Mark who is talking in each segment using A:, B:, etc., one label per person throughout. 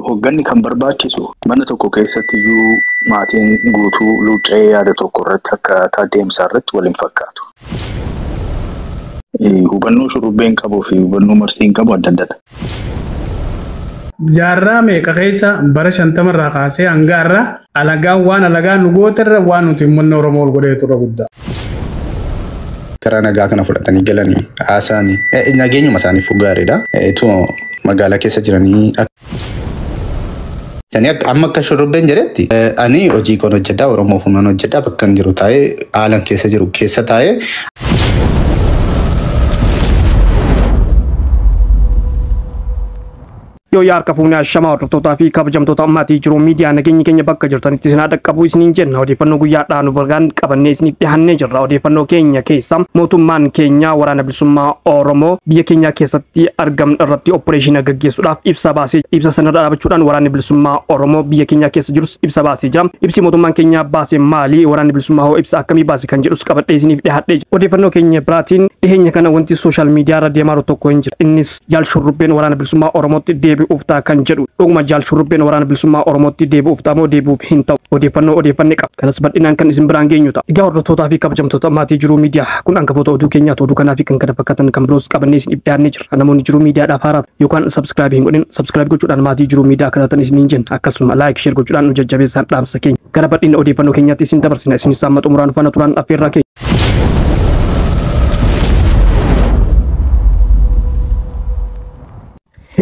A: Hogganni kan barbaachisu mana tokko keessatti iyyuu maatiin guutuu luuccee yaada tokko irratti akka deemsa irratti waliin fakkaatu. Hubannoo shurrubbeen qabuu fi hubannoo marsiin qabu adda addadha.
B: Jaarraa meeqa keessa bara 50 irraa kaasee hanga irraa alagaan waan alagaan dhugootarra waan nuti uummanni Oromoo godhee turre guddaa.
C: Karaa nagaa kana fudhatanii galanii haasa'anii nageenyuma isaaniif gaariidha. Magaalaa keessa jiranii amma akka shurrubbeen jedhetti ani hojii kon hojjedhaa Oromoo fuunaan hojjedhaa bakka hin jiru taa'ee haalan keessa jiru keessa taa'ee.
D: Yoo yaarka fuunee ashamaa hordoftoota fi kabajamtoota maatii jiru miidiyaa nageenya keenya bakka jirtanitti isin dhaqqabu isiniin jenna odeeffannoo guyyaadhaa nu bargaan qabannee isiniif dhihannee jirra. Odeeffannoo keenya keessa mootummaan keenya waraana bilisummaa Oromoo biyya keenya keessatti argaman irratti opereeshinii gaggeessuudhaaf ibsa baasee ibsa sana dhaabachuudhaan waraanni bilisummaa Oromoo biyya keenya keessa jirus ibsa baasee jira. Ibsi mootummaan keenya baasee maali? Waraanni bilisummaa hoo ibsa akkamii baase kan jedhus qabadhee isiniif dhihadhee jira. Odeeffannoo keenya biraatiin dhiheenya kana wanti sooshaal miidiyaa irra deemaa tokko hin jira. Innis jaal shurrubbeen waraana bilisummaa Oromootti uftaa kan jedhu dhuguma jaal shurrubbeen waraana bilisummaa Oromootti uftaa moo deebi'uuf hin ta'u odeeffannee qaba. Kanas bal'inaan kan isin biraan geenyu ta'a. Egaa hordoftootaa fi kabajamtoota maatii jiruu miidiyaa kun hangafoota oduu keenyaatu oduu kanaa fi kan kana fakkaatan kan biroos qabannee isin dhiyaannee jira. Namoonni jiruu miidiyaadhaaf haaraaf yookaan subscribe hin godhin subscribe gochuudhaan maatii jiruu miidiyaa akka taatan isiniin jenna. Akkasuma like share gochuudhaan nu jajjabeessaa dhaamsa keenya. Gara bal'ina odeeffannoo keenyaatti isin dabarsina. Isin saamma xumuraan faana turaan affeerraa keenya.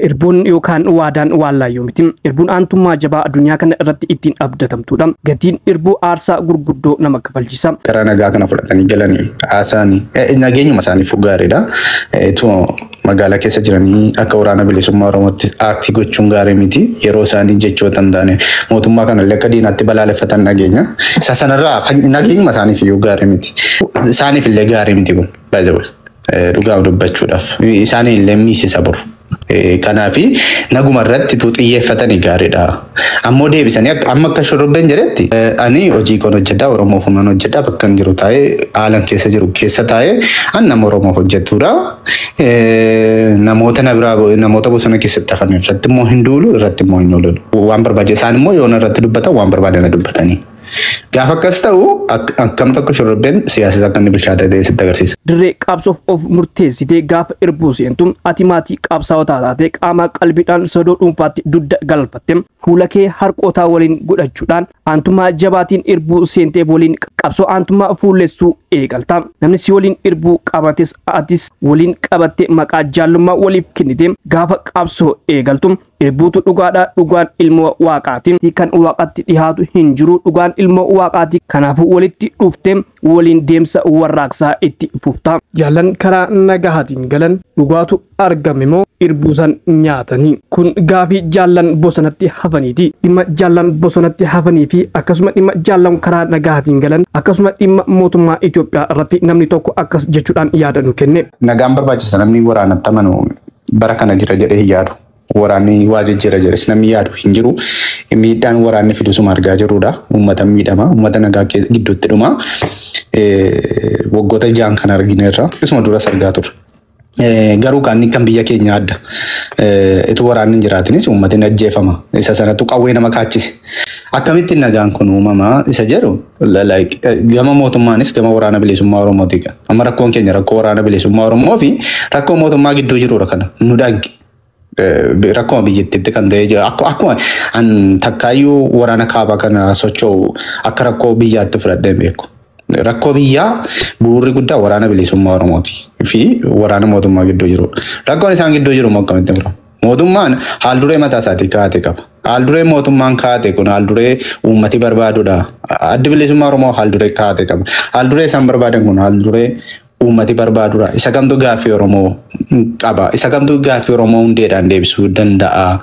D: Irbuun yookaan waadaan waallaayyoo miti. Irbuun aantummaa jabaa addunyaa kana irratti ittiin abdatamtuudha. Gatiin irbuu aarsaa gurguddoo nama kafalchiisa.
C: Karaa nagaa kana fudhatanii galanii haasa'anii nageenyuma isaaniif gaariidha. Magaalaa keessa jiranii akka waraana bilisummaa Oromootti aaktii gochuun gaarii miti. Yeroo isaanii jechoota hin taane mootummaa kanallee akka diinaatti balaaleffatan nageenya. Isa sanarraa nageenyuma isaaniif iyyuu gaarii miti. Isaaniif illee gaarii miti kun dhugaa dubbachuudhaaf isaanii illee miisisa boru. Kanaafi naguma irratti xiyyeeffatanii gaariidha. Ammoo deebisanii amma akka shurrubbeen jedhetti ani hojii kon hojjedhaa Oromoo fuunaan hojjedhaa bakka hin jiru taa'ee haalan keessa jiru keessa taa'ee an nama Oromoo hojjetuudha. Namoota na biraa namoota bosona keessatti hafan irratti immoo hin duulu irratti immoo hin oolu. Waan barbaade isaan immoo yoona irratti dubbatan waan barbaadana dubbatanii. Gaafa akkas ta'u akkam tokko shurrubbeen siyaasa akka inni bilchaatee ta'e sitti agarsiisa.
D: Dirree qabsoof of murteessitee gaafa irbuu seentu ati maatii qabsaa'otaa taatee qaama qalbiidhaan sadoo dhuunfaatti dudda galfatte fuula kee harqootaa waliin godhachuudhaan aantummaa jabaatiin irbuu seentee waliin qabsoo aantummaa fuulleessuu eegalta. Namni si waliin irbuu qabates atis waliin qabatte maqaa jaallummaa waliif kennite gaafa qabsoo eegaltu irbuutu dhugaadha. Dhugaan ilmoo waaqaati kan waaqatti dhihaatu hin jiru. Dhugaan ilmoo waaqaati kanaafuu walitti dhufte waliin deemsa warraaqsaa itti fufta. Jaallan karaa nagahaatiin galan dhugaatu argame moo irbuusan nyaatanii? Kun gaafii jaallan bosonatti hafaniiti. Dhimma jaallan bosonatti hafanii fi akkasuma dhimma jaallan karaa nagahaatiin galan akkasuma dhimma mootummaa Itoophiyaa irratti namni tokko akkas jechuudhaan yaada nu kenne.
C: Nagaan barbaachisa namni waraanatti amanu bara kana jira jedhee hin yaadu. Waraanni waa jijjiira jedhes namni yaadu hin jiru. Miidhaan waraanni fidusuma argaa jirudha. Uummata miidhama. Uummata nagaa gidduutti dhuma. Waggoota ja'an kan argineerra. Isuma duras argaa turre. Garuu kan biyya keenya adda. Itu waraanni hin jiraatinis uummatni ajjeefama. Isa sanatu qawwee nama kaachise. Akkamitti nagaan kun uumama isa jedhu gama mootummaanis gama waraana bilisummaa Oromooti. Amma rakkoon keenya rakkoo waraana bilisummaa Oromoo fi rakkoo mootummaa gidduu jirudha kana. Nu danqi. Rakkoo biyyattiitti kan ta'e jira. Akkuma takkaayyuu waraana kaabaa kana socho'u akka rakkoo biyyaatti fudhadhee beeku. Rakkoo biyyaa bu'uurri guddaa waraana bilisummaa Oromooti fi waraana mootummaa gidduu jiru. Rakkoon isaan gidduu jiru akkamitti bira? Mootummaan haalduree mataa isaatii kaa'ate qaba. Haalduree mootummaan kaa'ate kun haalduree uummati barbaadudha. Addi bilisummaa Oromoo haalduree kaa'ate qaba. Haalduree isaan barbaadan kun haalduree uummati barbaadudha. Isa kamtu gaaffii Oromoo qaba. Isa kamtu gaaffii Oromoo hundeedhaan deebisuu danda'a.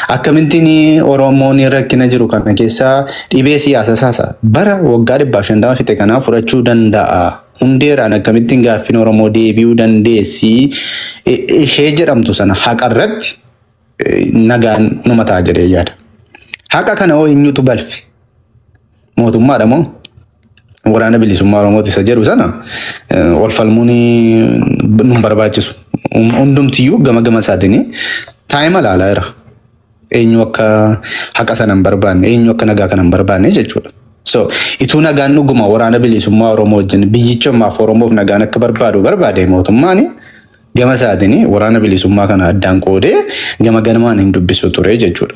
C: Akkamittiin Oromoon rakkina jiru kana keessaa dhibee siyaasa saasa bara waggaa 150 fixe kanaa furachuu danda'a. Hundeedhaan akkamittiin gaaffiin Oromoo deebi'uu dandeessi. Ishee jedhamtu sana haqa irratti nagaan numa ta'a jedhee yaada. Haqa kana hoo eenyutu balfe? Mootummaadha moo? Waraana bilisummaa Oromooti isa jedhu sana ol falmuun nu barbaachisu. Hundumtiyyuu gama isaatiin taa'ima laalaa jira. eenyu akka haqa sana hin barbaanne eenyu akka nagaa kana hin barbaanne jechuudha. So itu nagaan dhuguma waraana bilisummaa Oromoo wajjin biyyichummaaf Oromoof nagaan akka barbaade mootummaan gama isaatiin waraana bilisummaa kana addaan qoodee gama ganamaan hin dubbisu ture jechuudha.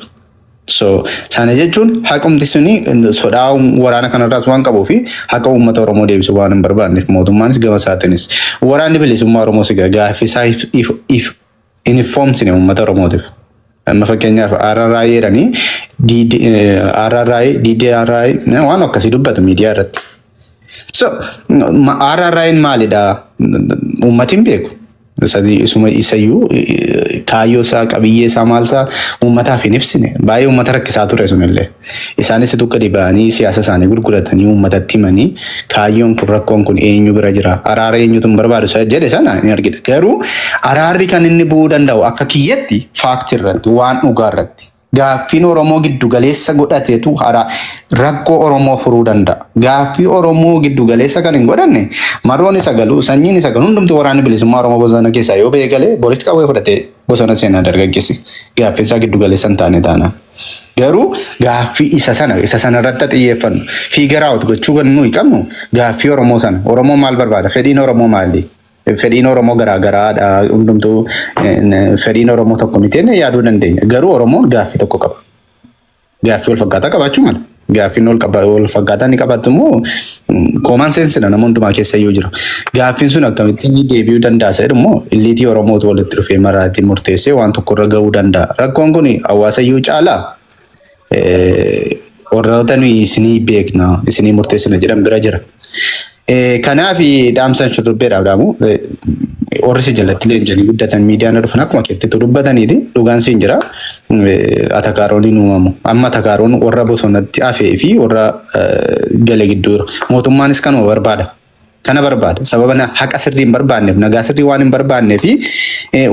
C: So sana jechuun haqumti suni sodaa waraana kanarraas waan qabuu fi haqa uummata Oromoo deebisuu waan hin barbaanneef mootummaanis gama isaatiinis waraanni bilisummaa Oromoo si gaaffii isaa if uniformsine uummata Oromootiif. Amma fakkeenyaaf RRI jedhanii DDRI waan akkasii dubbatu miidiyaa irratti. So RRI maalidha? Uummatiin beeku. Isayyuu kaayyoo isaa qabiyyee isaa maal isaa uummataaf hin ibsine baay'ee uummata rakkisaa ture sunillee isaanis tukka dibanii siyaasa isaanii gurguratanii uummatatti himanii kaayyoon kun rakkoon kun eenyu bira jira araara eenyutu barbaadu jedhe sana ni argina garuu araarri kan inni bu'uu danda'u akka kiyyatti faaktii irratti waan dhugaa irratti gaaffiin Oromoo giddu galeessa godhateetu rakkoo Oromoo furuu danda'a. Gaaffii Oromoo giddu galeessa kan hin godhanne marroon isa galu sanyiin isa galu hundumti waraanni bilisummaa Oromoo bosona keessaa yoo ba'e galee borichi qawwee fudhatee bosona seenaa dargaggeessi gaaffii isaa giddu galeessa hin taane taana. Garuu gaaffii isa sana irratti xiyyeeffannu fiigaraa gochuu kan nuyi qabnu gaaffii Oromoo sana Oromoo maal barbaada fedhiin Oromoo maali? Fedhiin Oromoo garaagaraadha hundumtuu fedhiin Oromoo tokko miteen yaaduu dandeenya garuu Oromoon gaaffii tokko qaba. Gaaffii wal fakkaataa qabaachuu mala. Gaaffiin wal fakkaataa ni qabaatu immoo common sense nama hundumaa keessa iyyuu jira. Gaaffiin sun akkamittiin deebi'uu danda'a jedhu immoo illiitii Oromootu walitti dhufee maraatiin murteessee waan tokko irra gahuu danda'a. Rakkoon kun hawaasa iyyuu caalaa warroota nuyi isinii beekna isinii murteessina jedhan bira jira. Kanaaf dhaamsaan shurrubbeedhaaf dhaamu warri si jalatti leenjanii guddatan miidiyaan dhufan akkuma keetti dubbataniiti dhugaan siin jira atakaarooniin uumamu amma atakaaroon warra bosonatti hafee fi warra gale gidduu mootummaanis kanuma barbaada sababa haqa sirrii hin barbaanneef nagaa sirrii waan hin barbaanneef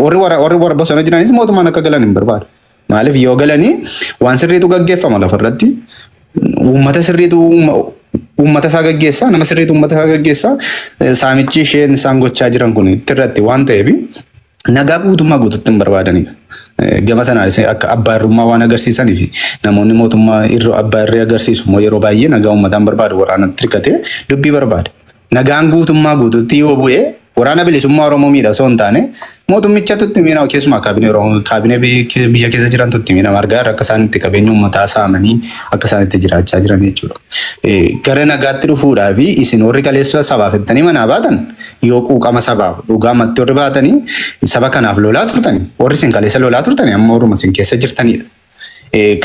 C: warri bosona jiranis mootummaan akka galan hin barbaadu maaliif yoo galanii waan sirriitu gaggeeffama lafarratti uummata sirriitu uummata isaa gaggeessa nama sirriitu uummata isaa gaggeessa saamichi isheen isaan gochaa jiran kun irratti waan ta'eef nagaa guutummaa guututti hin barbaadanidha. Gama sanaanis akka abbaa irrummaa waan agarsiisaniif namoonni mootummaa abbaa irree agarsiisu yeroo baay'ee nagaa uummataan barbaadu waraanatti hirkatee dubbii barbaada. Nagaan guutummaa guututti yoo bu'ee waraana bilisummaa Oromoo miidha osoo hin taane mootummichatti miina keessumaa kaabinee biyya keessa jirantutti miina margaa akka isaan itti qabeenya uummataa saamanii akka isaan itti jiraachaa jiran jechuudha. Gara nagaatti dhufuudhaa fi isin warri kaleessa sabaaf ittanii manaa baatan yoo quuqama sabaaf dhugaamatti warri baatanii saba kanaaf lolaa turtanii warri isin kaleessa lolaa turtanii amma warruma isin keessa jirtanidha.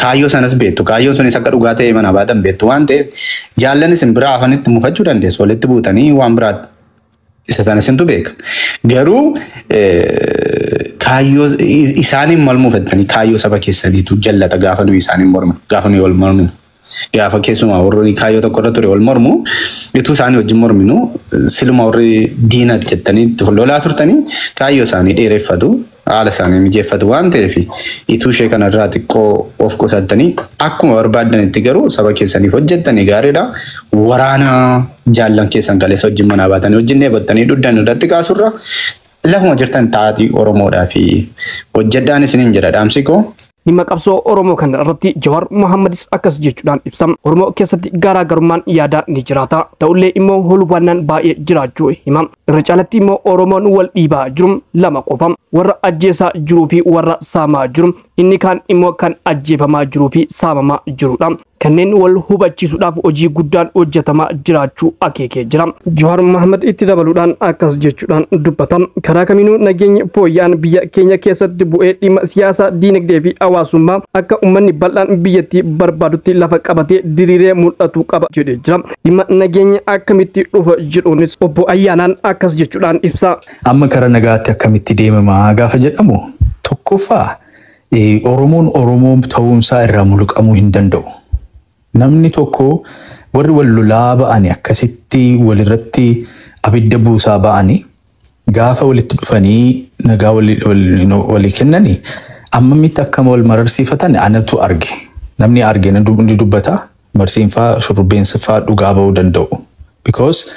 C: Kaayyoo sanas beektu kaayyoon sunis akka dhugaa ta'e manaa baatan beektu waan ta'eef jaallan isin biraa afanitti mufachuu dandeessu walitti buutanii waan biraatti. Isa sana isintu beeka. Garuu kaayyoo isaaniin malmuufattanii kaayyoo saba keessaniitu jallata gaafa nuyi isaaniin mormu gaafa nuyi wal morminu. Gaafa keessumaa warri kaayyoo tokko irra ture wal mormu ituu isaanii wajjin morminu siluma warri diina jettanii lolaa turtanii kaayyoo isaanii dheereffatu haala isaanii mijeeffatu waan ta'eef ituu ishee kanarraa xiqqoo of qusattanii akkuma barbaadanitti garuu saba keessaniif hojjettanii gaariidha. Waraana jaallan keessan kaleessa wajjin manaa baatanii wajjin dheebottanii duddan irratti kaasurra lafuma jirtan taa'atii Oromoodhaa fi hojjedhaan isiniin jedha dhaamsi koo.
D: Dhimma qabsoo Oromoo kana irratti Jawaar Mohammadis akkas jechuudhaan ibsa. Oromoo keessatti garaagarummaan yaadaa ni jiraata. Ta'ullee immoo hubannaan baay'ee jiraachuu hima. Irra caalatti immoo Oromoon wal dhiibaa jiru lama qofa. Warra ajjeesaa jiruu fi warra saamaa jiru. Inni kaan immoo kan ajjeefamaa jiruu fi saamamaa jirudha. Kanneen wal hubachiisuudhaaf hojii guddaan hojjetamaa jiraachuu akeekee jira. Jawaar Mohammad itti dabaluudhaan akkas jechuudhaan dubbata. Karaa kamiinuu nageenya fooyya'aan biyya keenya keessatti bu'ee dhimma siyaasa diinagdee fi hawaasummaa akka uummanni bal'aan biyyattii barbaadutti lafa qabatee diriiree mul'atu qaba jedhee jira. Dhimma nageenya akkamitti dhufa jedhuunis obbo Ayyaanaan akkas jechuudhaan ibsa.
E: Amma karaa nagaatti akkamitti deemamaa gaafa jedhamu tokkoffaa Oromoon ta'uunsaa irraa mulqamuu hin danda'u. Namni tokko warri wal lolaa ba'anii akkasitti walirratti abidda buusaa ba'anii gaafa walitti dhufanii nagaa walii kennanii ammamitti akkama wal mararsiifatan anatu arge. Namni arge ni dubbata marsiinfaa shurrubbeensiffaa dhugaa ba'uu danda'u. Because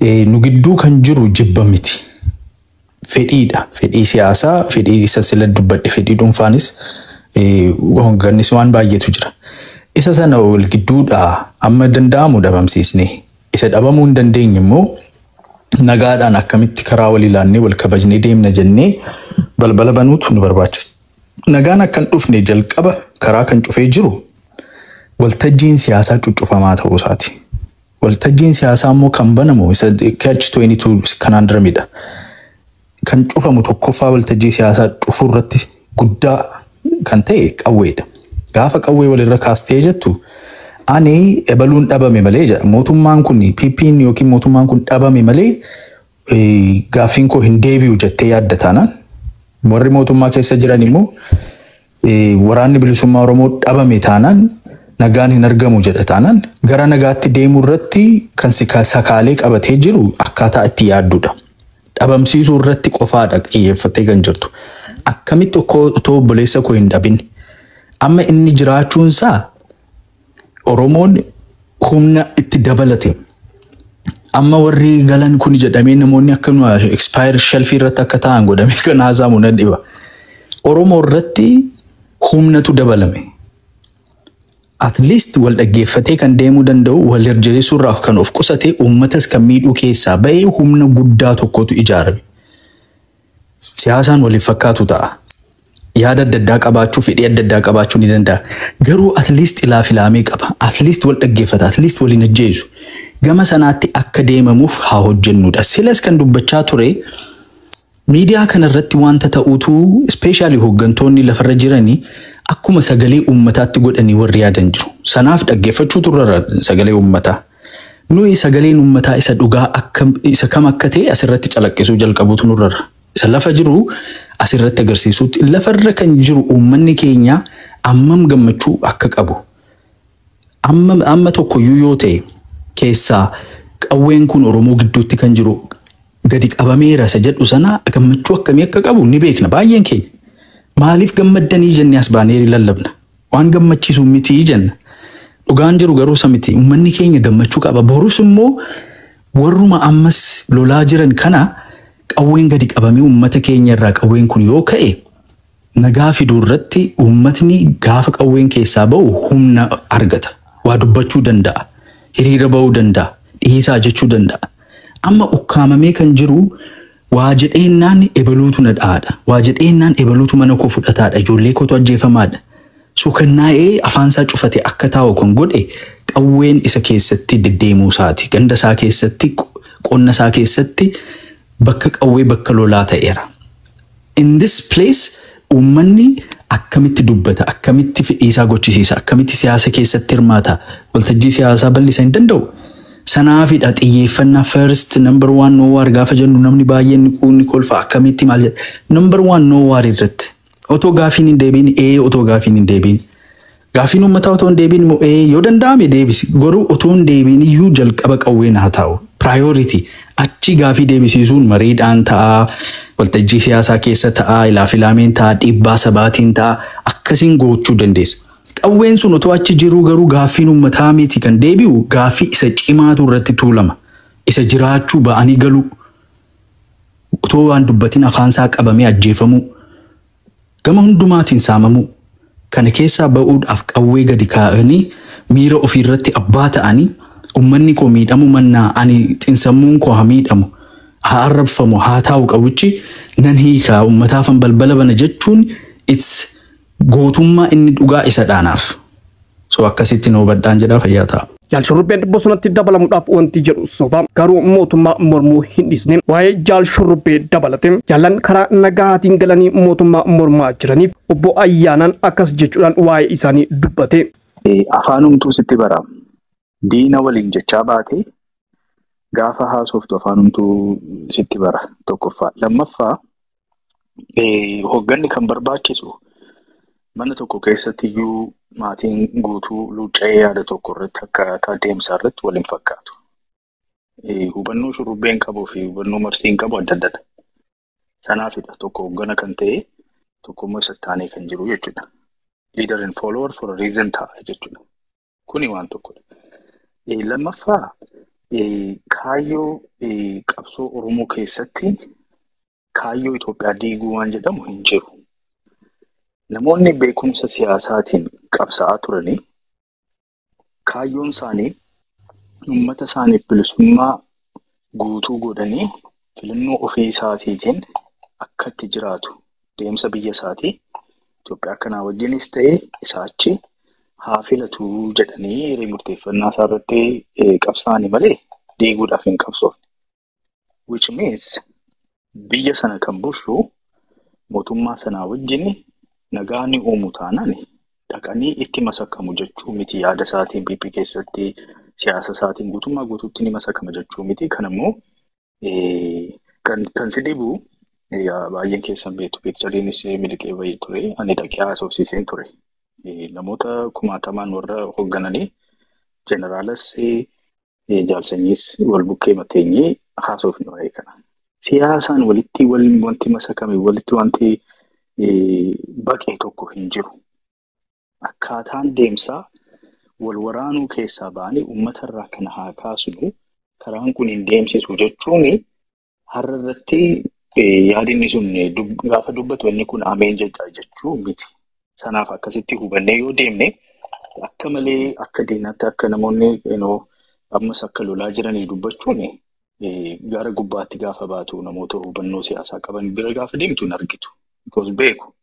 E: nu gidduu kan jiru jibba miti. Fedhiidha. Fedhii siyaasaa, fedhii isa sila dubbadhe, fedhii dhuunfaanis Hooggannis waan baay'eetu jira. Isa sana wal gidduudha amma danda'amu dhabamsiisne. Isa dhabamuu hin dandeenye immoo nagaadhaan akkamitti karaa wal ilaannee wal kabajnee deemna jennee balbala banuutu nu barbaachisa. Nagaan akkan dhufne jalqaba karaa kan cufee jiru waltajjiin siyaasaa cuccufamaa ta'uu isaati. Waltajjiin siyaasaa immoo kan banamu isa catch-22 kanaan diramidha. Kan cufamu tokkoffaa waltajjii siyaasaa cufuu irratti guddaa kan ta'e qawweedha. Gaafa qawwee walirra kaastee jettu ani ebaluun dhabame malee jedha. Mootummaan kun PP'n yookiin mootummaan kun dhabame malee gaaffiin koo hin deebi'u jettee yaadda taanaan warri mootummaa keessa jiran immoo waraanni bilisummaa Oromoo dhabame taanaan nagaan hin argamu jedha taanaan gara nagaatti deemuu irratti kan sakaalee qabatee jiru akkaataa itti yaaddudha. Dhabamsiisuu irratti qofaadha xiyyeeffattee kan jirtu. Akkamitti otoo obboleessa koo hin dhabin amma inni jiraachuunsaa Oromoon humna itti dabalate. Amma warri galan kun jedhamee namoonni akka nu expire shelfii irratti akka ta'an godhamee kan haasamu nan dhiba. Oromoo irratti humnatu dabalame. At least wal dhaggeeffatee kan deemuu danda'u wal hirjisuu irraa kan of qusate uummatas kan miidhuu keessaa bahee humna guddaa tokkotu ijaarame. Siyaasaan waliif fakkaatu ta'a. Yaada adda addaa qabaachuu fedhii adda addaa qabaachuu ni danda'a. Garuu at least ilaafilaamee qaba. At least wal dhaggeeffata. At least waliin ajjeesu. Gama sanaatti akka deemamuuf haa hojjennudha. Silas kan dubbachaa ture miidiyaa kanarratti wanta ta'uutu especially hooggantoonni lafarra jiranii akkuma sagalee uummataatti godhanii warri yaadan jiru. Sanaaf dhaggeeffachuu turre sagalee uummataa. Nuyi sagaleen uummataa isa dhugaa isa kam akka ta'e asirratti calaqqisuu jalqabuutu nurra. Isa lafa jiru asirratti agarsiisuutti lafarra kan jiru uummanni keenya ammam gammachuu akka qabu. Amma tokkoyyuu yoo ta'e keessaa qawween kun Oromoo gidduutti kan jiru gadi qabameera isa jedhu sana gammachuu akkamii akka qabu ni beekna baay'een keenya. Maaliif gammaddanii jennee as baanee lallabna? Waan gammachiisu miti jenna. Dhugaan jiru garuu isa miti. Uummanni keenya gammachuu qaba. Borus immoo warruma ammas lolaa jiran kana qawween gadi qabamee uummata keenya irraa qawween kun yoo ka'e nagaa fiduu irratti uummatni gaafa qawween keessaa ba'u humna argata. Waa dubbachuu danda'a. Hiriira ba'uu danda'a. Dhiisaa jechuu danda'a. Amma ukkaamamee kan jiru waa jedheennaan ebaluutu na dhaadha. Waa jedheennaan ebaluutu mana koo fudhataadha. Ijoollee kootu ajjeefamaadha. Sukannaa'ee afaansaa cufate akka taa'u kan godhe qawween isa keessatti deddeemuu isaati. Ganda isaa keessatti qonna isaa keessatti bakka qawwee bakka lolaa ta'eera. In this place uummanni akkamitti dubbata, akkamitti fedhiisaa gochisiisa, akkamitti siyaasa keessatti hirmaata, waltajjii siyaasaa bal'isa hin danda'u. Sanaafidha xiyyeeffannaa first number one no war gaafa jennu namni baay'een ni kolfa akkamitti maal jedha. Number one no war irratti otoo gaafiin hin deebiin otoo gaafiin hin deebiin. Gaafiin uummataa otoo hin deebiin immoo yoo danda'ame deebisi. Garuu otoo hin deebiin iyyuu jalqaba qawween haa ta'u. Priority achi gaafii deebisiisuun mariidhaan ta'a, waltajjii siyaasaa keessa ta'a, ilaafilaameen ta'a, dhiibbaa sabaatiin ta'a akkasiin gochuu dandeessa. Qawween sun otoo achi jiru garuu gaafiin uummataa miti kan deebi'u gaafii isa cimaatu irratti tuulama. Isa jiraachuu ba'anii galu otoo waan dubbatiin afaansaa qabamee ajjeefamuu gama hundumaatiin saamamuu kana keessaa ba'uudhaaf qawwee gadi kaa'anii miira ofii irratti abbaa ta'anii uummanni koo miidhamu mannaa ani xinsammuun koo haa miidhamu haa arrabfamu haa taa'u qabuchi nan hiikaa uummataafan balbala bana jechuun gootummaa inni dhugaa isa dhaanaaf. So akkasitti noo baddaan jedhaa fayyaa ta'a.
D: Jaalshurrubbeen bosonatti dabalamuudhaaf wanti jedhu soba garuu mootummaa mormuu hin dhiisne waa'ee jaalshurrubbee dabalate jaallan karaa nagaatiin galanii mootummaa mormaa jiraniif obbo Ayyaanaan akkas jechuudhaan waa'ee isaanii dubbate.
A: Afaanumtuu sitti bara. Diina waliin jechaa baate gaafa haasoftu afaanumtuu sitti bara tokkoffaa. Lammaffaa hoogganni kan barbaachisu mana tokko keessatti iyyuu maatiin guutuu luucca'ee yaada tokko irratti akkaataa deemsaa irratti waliin fakkaatu. Hubannoo shurrubbeen qabuu fi hubannoo marsiin qabu adda addadha. Kanaafidha tokko hooggana kan ta'e tokkummaa isa taanee kan jiru jechuudha. Leader and follower for a reason ta'a jechuudha. Kuni waan tokkodha. Lammaffaa kaayyoo qabsoo Oromoo keessatti kaayyoo Itoophiyaa diiguu waan jedhamu hin jiru. namoonni beekumsa siyaasaatiin qabsaa'aa turanii kaayyoon isaanii uummata isaaniif bilisummaa guutuu godhanii filannoo ofii isaatiitiin akka itti jiraatu deemsa biyya isaatii Itoophiyaa kanaa wajjinis ta'ee isaa achi haa filatu jedhanii hiree murteeffannaa isaa irratti qabsaa'anii malee diiguudhaaf hin qabsoofne. Which means biyya sana kan bulchu mootummaa sanaa wajjin nagaa ni uumu taanaan dhaqanii itti masakamu jechuu miti yaada isaatiin PP keessatti siyaasa isaatiin guutummaa guutuutti ni masakama jechuu miti. Kan immoo kan si dhibu baay'een keessan beektu piikchariinis miliqee bahee ture ani dhaqee haasofsiiseen ture. Namoota kumaatamaan warra hooggananii jeneraalas jaalsanyiis wal bukkee mateenyee haasofni waa'ee kana. Siyaasaan walitti wanti masakame walitti wanti baqee tokko hin jiru. Akkaataan deemsaa wal waraanuu keessaa ba'anii uummatarraa kana haa kaasnu karaan kun hin deemsisu jechuun har'a irratti yaadinni sun gaafa dubbatu inni kun ameen jechuu miti. Sanaaf akkasitti hubannee yoo deemne akka malee akka diinaatti akka namoonni ammas akka lolaa jiranii dubbachuun gara gubbaatti gaafa baatu namoota hubannoo siyaasaa qaban bira gaafa deemtu hin argitu. Because beeku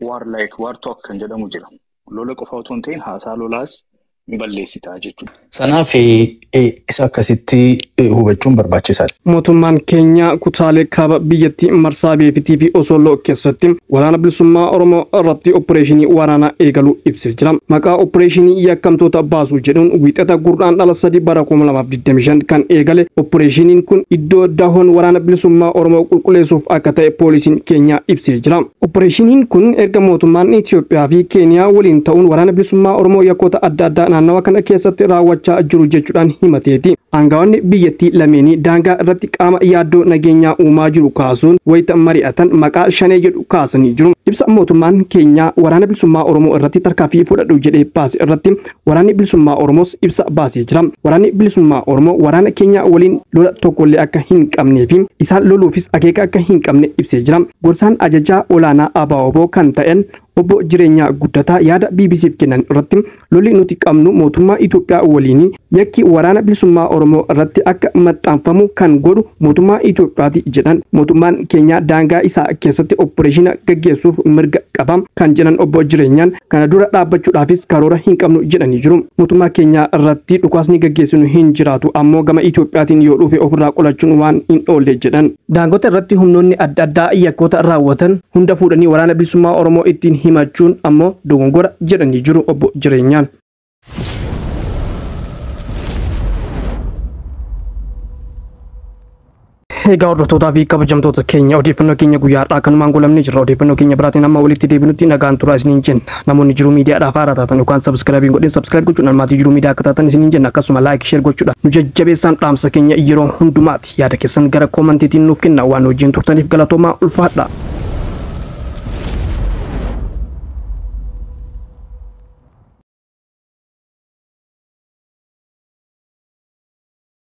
A: war talk kan jedhamu jira. Lola qofa otoo hin ta'in haasaa lolaas ni balleessitaa jechuudha.
E: Sanaaf isa akkasitti hubachuun barbaachisaadha.
D: Mootummaan keenya kutaalee kaaba biyyattii marsaa beefitii fi Osolo keessatti waraana bilisummaa Oromoo irratti opereeshinii waraanaa eegaluu ibsee jira. Maqaa opereeshinii yakkamtoota baasuu jedhuun wiixata gurraandhala 3 bara 2025 kan eegale opereeshiniin kun iddoo dahoon waraana bilisummaa Oromoo qulqulleessuuf akka ta'e poolisiin keenya ibsee jira. Opereeshiniin kun erga mootummaan Itoophiyaa fi Keeniyaa waliin ta'uun waraana bilisummaa Oromoo yakkoota adda addaa naannawa kana keessatti raawwachaa jiru jechuudhaan himateeti. Aangawoonni biyyattii lameenii daangaa irratti qaama yaaddoo nageenyaa uumaa jiru kaasuun wayita mari'atan maqaa shanee jedhu kaasanii jiru. Ibsa mootummaan keenya waraana bilisummaa Oromoo irratti tarkaanfii fudhadhu jedhee baase irratti waraanni bilisummaa Oromoos ibsa baasee jira. Waraanni bilisummaa Oromoo waraana keenya waliin lola tokkollee akka hin qabnee fi isaan loluufis akeeka akka hin qabne ibsee jira. Gorsaan ajajaa olaanaa ABO kan ta'an obbo Jireenyaa Guddataa yaada BBCf kennan irratti lolli nuti qabnu mootummaa Itoophiyaa waliin yakki waraana bilisummaa Oromoo irratti akka maxxanfamu kan godhu mootummaa Itoophiyaati jedhan. Mootummaan keenya daangaa isaa keessatti opereeshina gaggeessuuf mirga qaba kan jedhan obbo Jireenyaan kana dura dhaabbachuudhaafis karoora hin qabnu jedhanii jiru. Mootummaa keenya irratti dhukaasni gaggeessinu hin jiraatu ammoo gama Itoophiyaatiin yoo dhufe ofirraa qolachuun waan hin oolle jedhan. Daangota irratti humnoonni adda addaa yakkoota raawwatan hunda fuudhanii waraana bilisummaa Oromoo ittiin himachuun ammoo dogongora jedhanii jiru obbo Jireenyaan. Egaa hordoftoota fi kabajamtoota keenya odeeffannoo keenya guyyaadhaa kanumaan golamne jirra. Odeeffannoo keenya biraatiin amma walitti deebinutti nagaan turaa isiniin jenna. Namoonni jiruu miidiyaadhaaf haaraa taatan yookaan sabskiraabiin godhee sabskiraayib gochuudhaan maatii jiruu miidiyaa akka taatan isiniin jenna. Akkasuma laayik sheer gochuudhaan nu jajjabeessaan dhaamsa keenya yeroo hundumaati. Yaada keessan gara koomantiitiin nuuf kenna waan wajjin turtaniif galatoomaa ulfaadha.